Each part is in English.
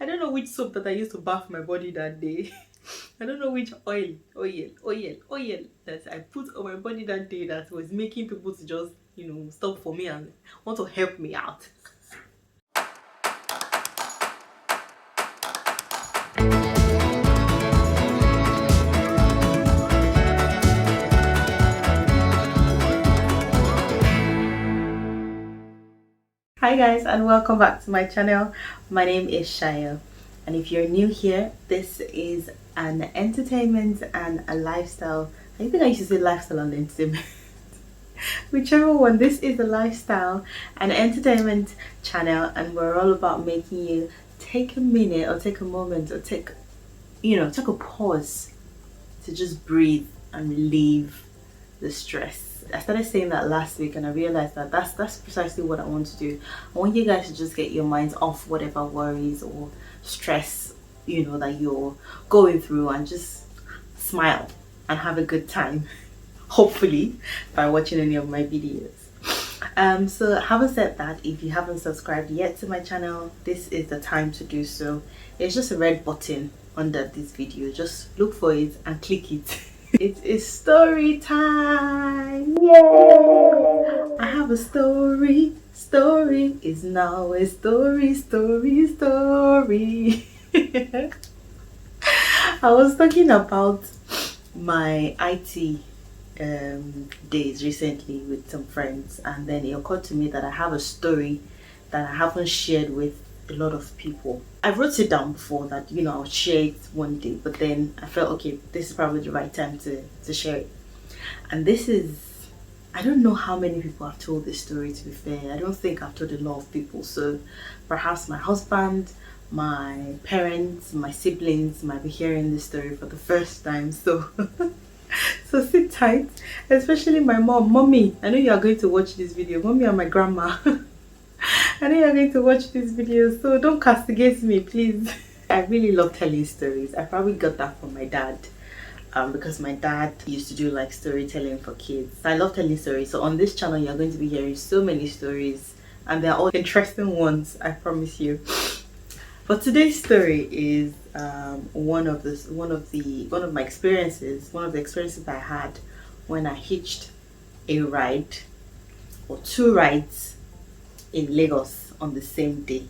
I don't know which soap that I used to bath my body that day. I don't know which oil that I put on my body that day that was making people to just, stop for me and want to help me out. Hi guys, and welcome back to my channel. My name is Sayo, and if you're new here, this is an entertainment and a lifestyle. I think I used to say lifestyle and entertainment. Whichever one. This is a lifestyle and entertainment channel, and we're all about making you take a minute or take a moment or take a pause to just breathe and relieve the stress. I started saying that last week, and I realized that that's precisely what I want to do. I want you guys to just get your minds off whatever worries or stress that you're going through, and just smile and have a good time, hopefully by watching any of my videos. So having said that, if you haven't subscribed yet to my channel, this is the time to do so. It's just a red button under this video. Just look for it and click it. It is story time. Yay! I have a story. Story is now a story. I was talking about my IT days recently with some friends, and then it occurred to me that I have a story that I haven't shared with a lot of people. I wrote it down before that I'll share it one day, but then I felt okay, this is probably the right time to share it. And this is, I don't know how many people I've told this story, to be fair. I don't think I've told a lot of people, so perhaps my husband, my parents, my siblings might be hearing this story for the first time, so so sit tight, especially my mommy. I know you are going to watch this video, mommy and my grandma. I know you're going to watch this video, so don't castigate me, please. I really love telling stories. I probably got that from my dad, because my dad used to do like storytelling for kids. I love telling stories, so on this channel you're going to be hearing so many stories, and they're all interesting ones, I promise you. But today's story is one of the experiences I had when I hitched a ride or two rides in Lagos on the same day.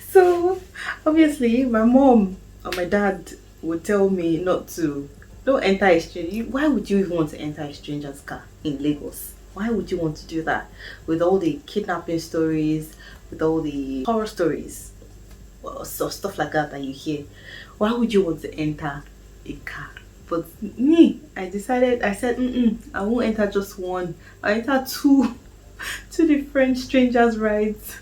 So obviously my mom or my dad would tell me don't enter a stranger. Why would you even want to enter a stranger's car in Lagos? Why would you want to do that with all the kidnapping stories, with all the horror stories, or stuff like that you hear? Why would you want to enter a car? But me, I said, I won't enter just one. I enter two different strangers' rides.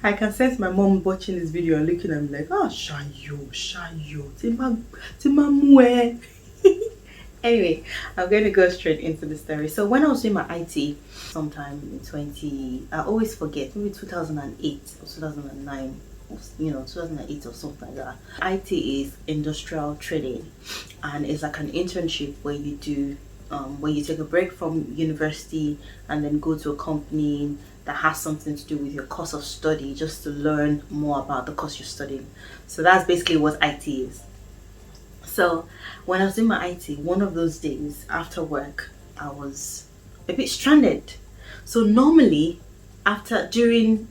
I can sense my mom watching this video and looking at me like, oh, Shayo, Timamwe. Anyway, I'm going to go straight into the story. So when I was doing my IT sometime in I always forget, maybe 2008 or 2009, 2008 or something like that. IT is industrial trading, and it's like an internship where you do where you take a break from university and then go to a company that has something to do with your course of study, just to learn more about the course you're studying. So that's basically what IT is. So when I was doing my IT, one of those days after work, I was a bit stranded. So normally during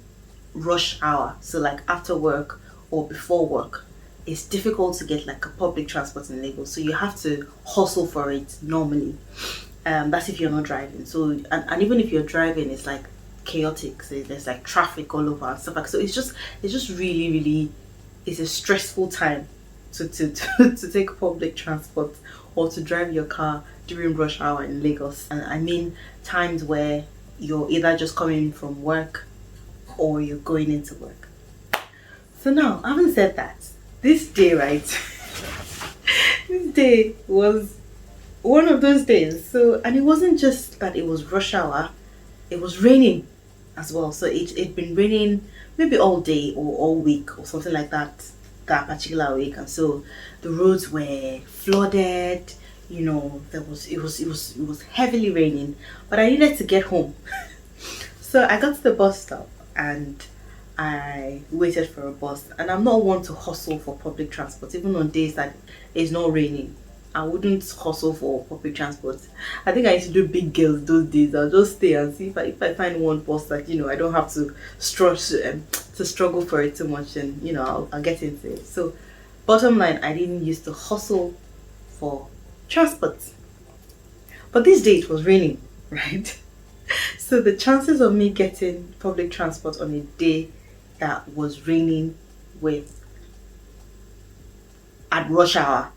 rush hour, so like after work or before work, it's difficult to get like a public transport in Lagos, so you have to hustle for it normally. That's if you're not driving. So and even if you're driving, it's like chaotic. So there's like traffic all over and stuff like. So it's just really it's a stressful time to take public transport or to drive your car during rush hour in Lagos. And I mean times where you're either just coming from work or you're going into work. So now, having said that, this day, right? This day was one of those days. So, and it wasn't just that it was rush hour, it was raining as well. So it'd been raining maybe all day or all week or something like that particular week. And so the roads were flooded, it was heavily raining, but I needed to get home. So I got to the bus stop and I waited for a bus, and I'm not one to hustle for public transport, even on days that it's not raining. I wouldn't hustle for public transport. I think I used to do big girls those days. I'll just stay and see if I find one bus that I don't have to struggle for it too much, and I'll get into it. So, bottom line, I didn't used to hustle for transport. But this day it was raining, right? So the chances of me getting public transport on a day that was raining with at rush hour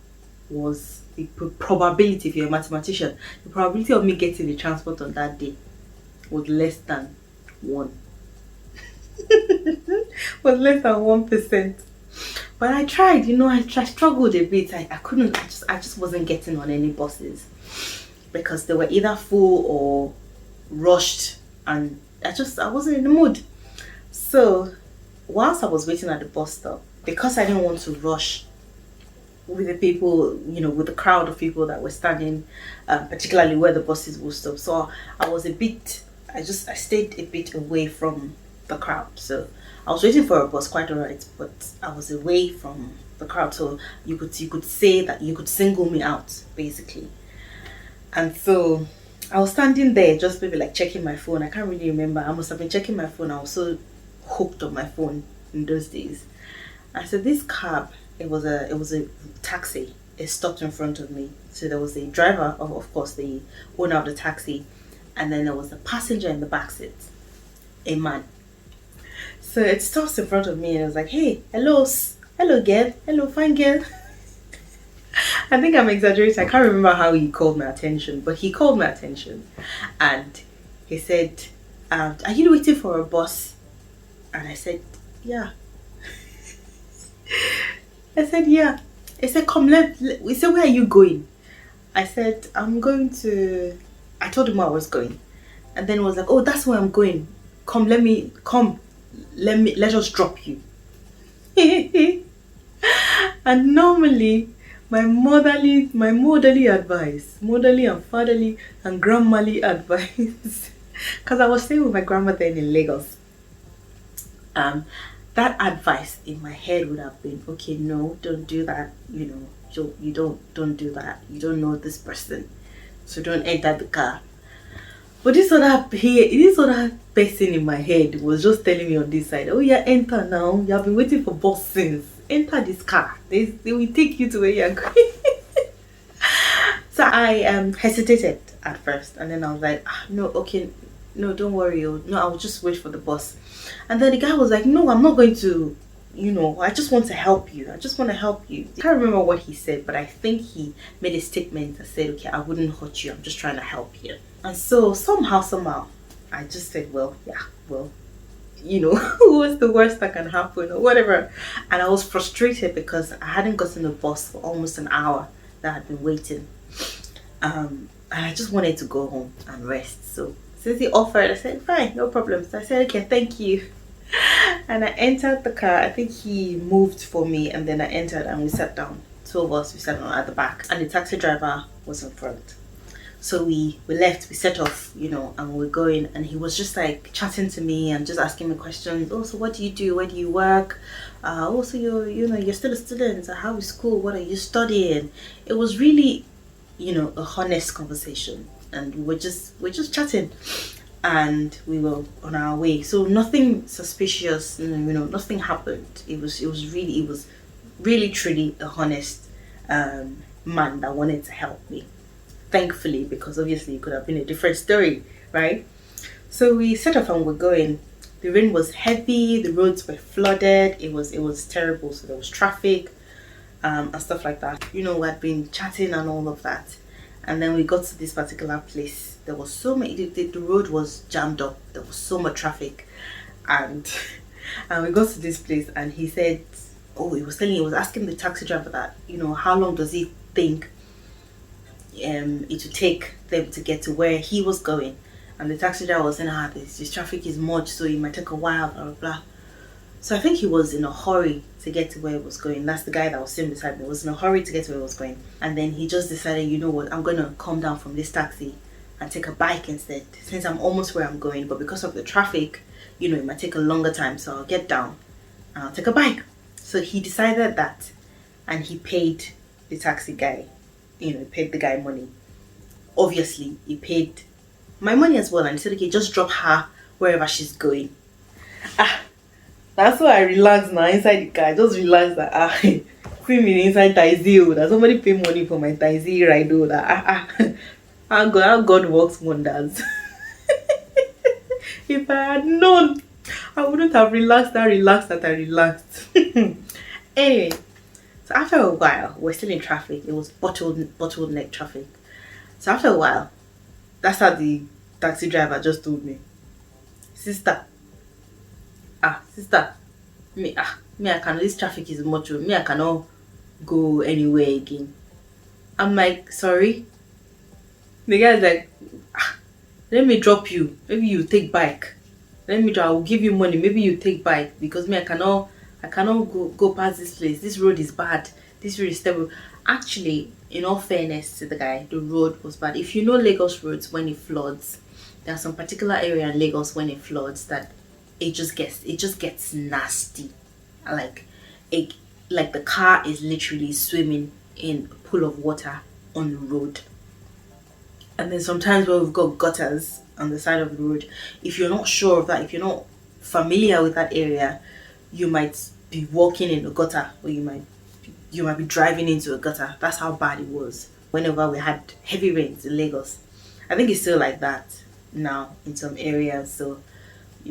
was the probability, if you're a mathematician, the probability of me getting the transport on that day was less than 1. Was less than 1%. But I tried, I struggled a bit. I couldn't, I just wasn't getting on any buses because they were either full or rushed, and I wasn't in the mood. So whilst I was waiting at the bus stop, because I didn't want to rush with the people, with the crowd of people that were standing, particularly where the buses will stop. So I stayed a bit away from the crowd. So I was waiting for a bus, quite alright, but I was away from the crowd. So you could say that you could single me out, basically. And so I was standing there, just maybe like checking my phone. I can't really remember. I must have been checking my phone. I was so hooked on my phone in those days. I said, this cab, it was a taxi. It stopped in front of me. So there was the driver, of course, the owner of the taxi, and then there was a passenger in the back seat, a man. So it stops in front of me, and it was like, hey, hello girl, hello fine girl. I think I'm exaggerating. I can't remember how he called my attention, but he called my attention, and he said, "Are you waiting for a bus?" And I said, "Yeah." I said, "Yeah." He said, "Come, we said, where are you going?" I said, "I'm going to." I told him where I was going, and then he was like, "Oh, that's where I'm going. Come, let us drop you." And normally, my motherly advice, motherly and fatherly and grandmotherly advice, because I was staying with my grandma then in Lagos. That advice in my head would have been, okay, no, don't do that. You don't do that. You don't know this person, so don't enter the car. But this other person in my head was just telling me on this side, oh yeah, enter now. You have been waiting for bus since. Enter this car. They will take you to where you're going. So I hesitated at first, and then I was like, no, okay, no, don't worry. No, I'll just wait for the bus. And then the guy was like, no, I'm not going to, I just want to help you. I just want to help you. I can't remember what he said, but I think he made a statement that said, okay, I wouldn't hurt you. I'm just trying to help you. And so somehow, I just said, well, yeah, well, what's the worst that can happen or whatever. And I was frustrated because I hadn't gotten the bus for almost an hour that I'd been waiting. And I just wanted to go home and rest. So since he offered, I said, fine, no problem. So I said, okay, thank you. And I entered the car. I think he moved for me, and then I entered and we sat down. Two of us, we sat down at the back, and the taxi driver was in front. So we left, we set off, and we were going, and he was just like chatting to me and just asking me questions. Oh, so what do you do? Where do you work? Oh, so you're still a student. How is school? What are you studying? It was really, a honest conversation, and we're just chatting, and we were on our way. So nothing suspicious, nothing happened. It was really truly a honest man that wanted to help me. Thankfully, because obviously it could have been a different story, right? So we set off and we're going. The rain was heavy, the roads were flooded, it was terrible. So there was traffic and stuff like that. We had been chatting and all of that. And then we got to this particular place. There was so many, the road was jammed up. There was so much traffic. And we got to this place, and he said, he was asking the taxi driver that, how long does he think it would take them to get to where he was going. And the taxi driver was saying, this traffic is much, so it might take a while, blah blah blah. So I think he was in a hurry to get to where he was going. That's the guy that was sitting beside me, was in a hurry to get to where he was going. And then he just decided, you know what, I'm gonna come down from this taxi and take a bike instead, since I'm almost where I'm going. But because of the traffic, it might take a longer time, so I'll get down and I'll take a bike. So he decided that, and he paid the taxi guy, paid the guy money. Obviously, he paid my money as well, and he said, okay, just drop her wherever she's going. That's why I relax now inside the car. I just relax that see me inside taxi, that somebody pay money for my taxi ride, that how God works wonders. If I had known, I wouldn't have relaxed that I relaxed. Anyway, so after a while, we're still in traffic. It was bottleneck traffic. So after a while, that's how the taxi driver just told me, sister, me, I can, this traffic is much, me, I cannot go anywhere again. I'm like, sorry? The guy's like, let me drop you. Maybe you take bike. I will give you money. Maybe you take bike, because me, I cannot go past this place. This road is bad. This road is terrible. Actually, in all fairness to the guy, the road was bad. If you know Lagos roads, when it floods, there are some particular area in Lagos when it floods that it just gets nasty. Like the car is literally swimming in a pool of water on the road. And then sometimes where we've got gutters on the side of the road, if you're not sure of that, if you're not familiar with that area, you might be walking in a gutter, or you might be driving into a gutter. That's how bad it was whenever we had heavy rains in Lagos. I think it's still like that now in some areas. So,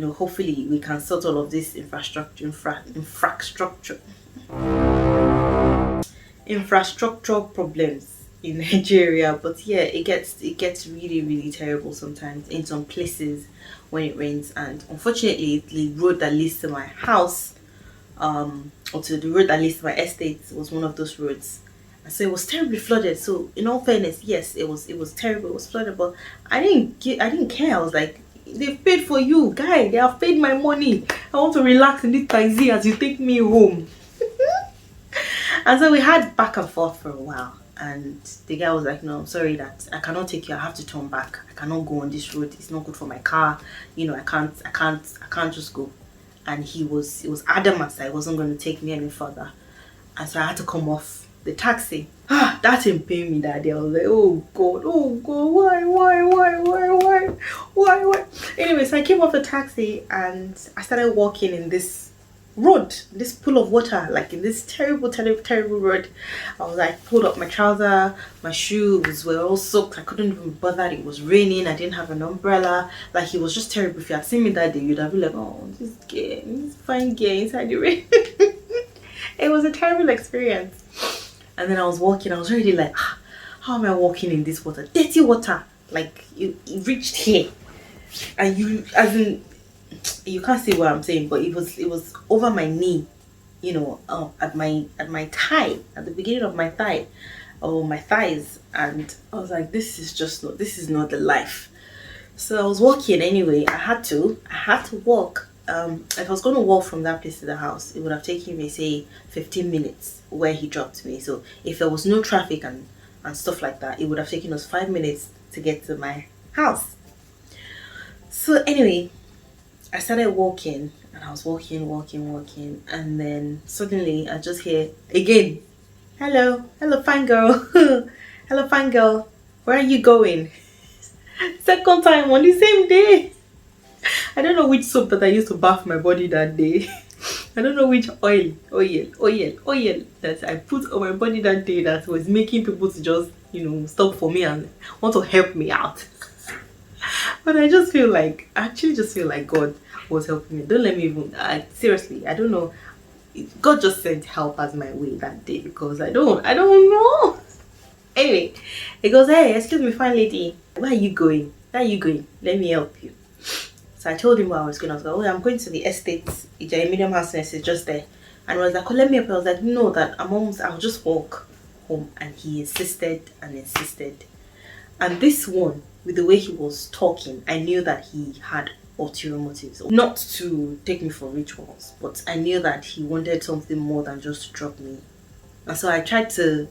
hopefully we can sort all of this infrastructure problems in Nigeria. But yeah, it gets really, really terrible sometimes in some places when it rains. And unfortunately, the road that leads to my house, or to the road that leads to my estate, was one of those roads. And so it was terribly flooded. So in all fairness, yes, it was terrible. It was flooded, but I didn't care. I was like, they've paid for you, guy. They have paid my money. I want to relax in this taxi as you take me home. And so we had back and forth for a while. And the guy was like, no, I'm sorry that I cannot take you. I have to turn back. I cannot go on this road. It's not good for my car. I can't just go. And he was adamant that he wasn't going to take me any further. And so I had to come off the taxi. That pained me that day. I was like, oh God, why? Anyway, so I came off the taxi and I started walking in this road, this pool of water, like in this terrible road. I was like, pulled up my trouser, my shoes were all soaked. I couldn't even bother. It was raining. I didn't have an umbrella. Like, it was just terrible. If you had seen me that day, you'd have been like, oh, this fine girl inside the rain. It was a terrible experience. And then I was walking. I was already like, how am I walking in this water? Dirty water. Like, it reached here, and you can't see what I'm saying, but it was over my knee, at my thigh, at the beginning of my thigh, or my thighs. And I was like, this is not the life. So I was walking anyway. I had to walk. If I was going to walk from that place to the house, it would have taken me, say, 15 minutes where he dropped me. So if there was no traffic and stuff like that, it would have taken us 5 minutes to get to my house. So anyway, I started walking, and I was walking, and then suddenly I just hear again, hello fine girl, hello fine girl, where are you going? Second time on the same day. I don't know which soap that I used to bath my body that day. I don't know which oil that I put on my body that day that was making people to just, stop for me and want to help me out. But I actually just feel like God was helping me. Don't let me even, seriously, I don't know. God just sent help as my way that day, because I don't know. Anyway, he goes, hey, excuse me, fine lady, where are you going? Let me help you. So I told him where I was going. I was like, oh, I'm going to the estate. It's a medium house nest, it's just there. And I was like, oh, let me help you. I was like, no, that I'll just walk home. And he insisted. And this one, with the way he was talking, I knew that he had ulterior motives. Not to take me for rituals, but I knew that he wanted something more than just to drop me. And so I tried to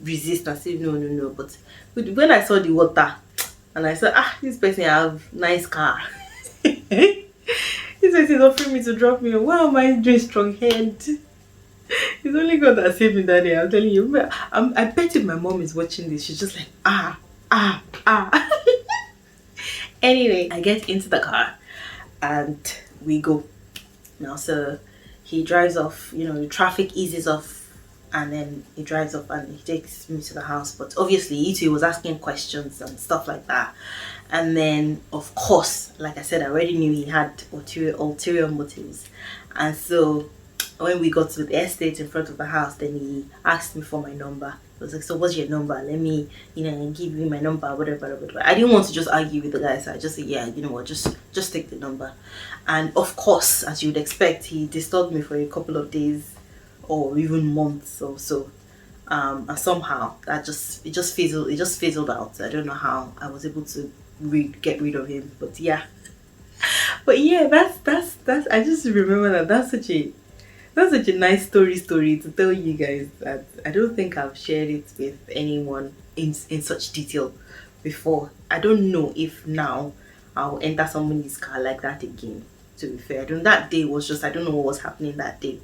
resist and say, no. But when I saw the water, and I said, this person have nice car. He says he's offering me to drop me. Why am I doing strong head? It's only God that saved me that day. I'm telling you. I bet if my mom is watching this, she's just like, ah, ah, ah. Anyway, I get into the car and we go. Now, so he drives off, you know, the traffic eases off and then he drives off and he takes me to the house. But obviously, he was asking questions and stuff like that. And then, of course, like I said, I already knew he had ulterior motives. And so when we got to the estate in front of the house, then he asked me for my number. I was like, so what's your number? Let me, you know, give you my number, whatever. I didn't want to just argue with the guy, so I just said, yeah, you know what, just take the number. And of course, as you would expect, he disturbed me for a couple of days or even months or so. And somehow that just fizzled out. I don't know how I was able to get rid of him, but yeah. But yeah, that's I just remember that that's such a nice story to tell you guys that I don't think I've shared it with anyone in such detail before. I don't know if now I'll enter somebody's car like that again, to be fair. That day was just, I don't know what was happening that day.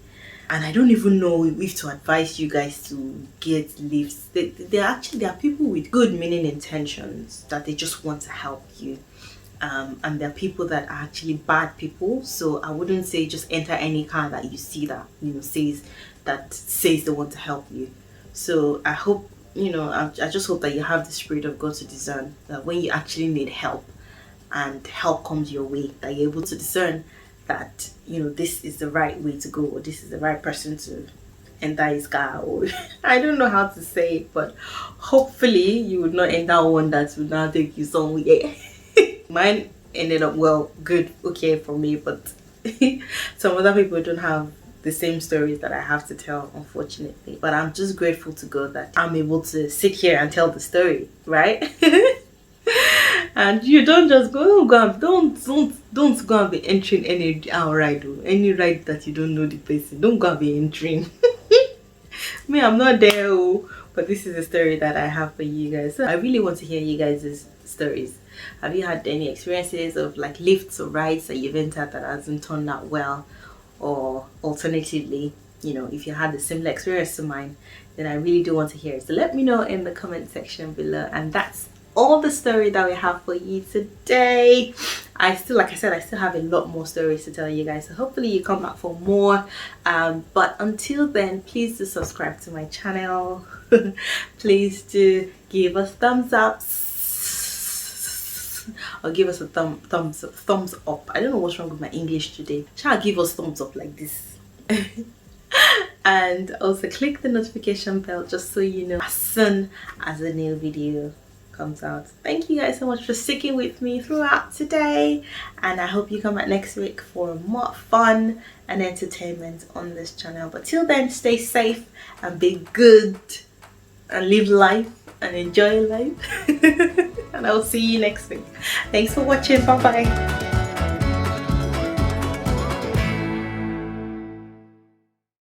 And I don't even know if to advise you guys to get lifts. There are people with good meaning intentions that they just want to help you. And there are people that are actually bad people, so I wouldn't say just enter any car that you see that, you know, says they want to help you. So I hope, you know, I just hope that you have the spirit of God to discern that when you actually need help and help comes your way, that you're able to discern that, you know, this is the right way to go, or this is the right person to enter his car, or I don't know how to say it, but hopefully you would not enter one that would now take you somewhere. Mine ended up good, okay for me, but some other people don't have the same stories that I have to tell, unfortunately. But I'm just grateful to God that I'm able to sit here and tell the story, right? And you don't just don't go and be entering any ride, or any ride that you don't know the person. Don't go and be entering. Me, I'm not there, but this is a story that I have for you guys. So I really want to hear you guys' stories. Have you had any experiences of like lifts or rides that you've entered that hasn't turned out well? Or alternatively, you know, if you had a similar experience to mine, then I really do want to hear it. So let me know in the comment section below. And that's all the story that we have for you today. Like I said, I still have a lot more stories to tell you guys, so hopefully you come back for more. But until then, please do subscribe to my channel. Please do give us thumbs up, or give us a thumbs up. I don't know what's wrong with my English today. Shall give us thumbs up like this. And also click the notification bell just so you know as soon as a new video comes out. Thank you guys so much for sticking with me throughout today, and I hope you come back next week for more fun and entertainment on this channel. But till then, stay safe and be good and live life and enjoy life. And I'll see you next week. Thanks for watching. Bye bye.